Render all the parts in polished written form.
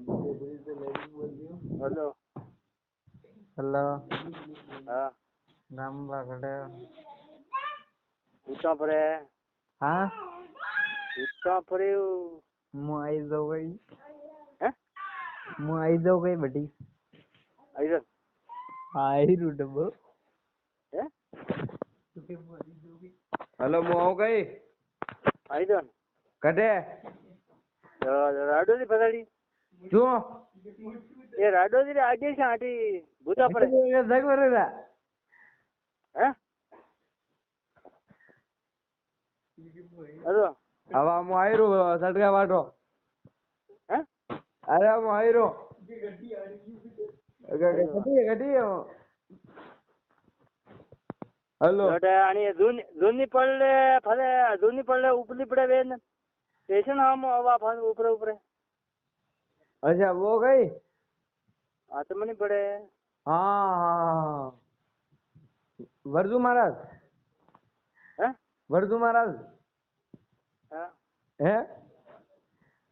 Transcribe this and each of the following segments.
hello hello हाँ नाम बागड़े ऊँचा पड़े हाँ ऊँचा पड़े मु आई जाओ गई हैं मु आई जाओ गई बड़ी इधर आई रू डब्बो हैं हेलो मु आओ गई इधर कटे राडो दी पताड़ी क्यों ये राडो दी आगे से आटी भूता पड़े ये देख बरेगा हैं हेलो अब मु आई रू सटका बाटो हैं अरे मु आई रू गड्डी हेलो लोटे आणि दोन्ही पडले फले दोन्ही पडले उपली पड़े वेन स्टेशन हम हवा फल ऊपर ऊपर अच्छा वो गई आत्मनी पड़े हाँ वर्जू महाराज हैं वर्जू महाराज हाँ है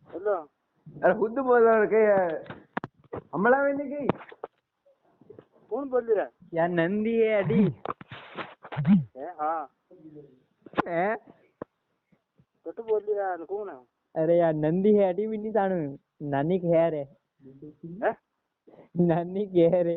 हेलो अरे खुद बोल के हमला में नहीं गई कौन बोल रहा है यार नंदी है अडी हाँ है तो बोल रहा है कौन है अरे यार नंदी है अडी भी नहीं जानो नानी खैर है हैं नानी खैर है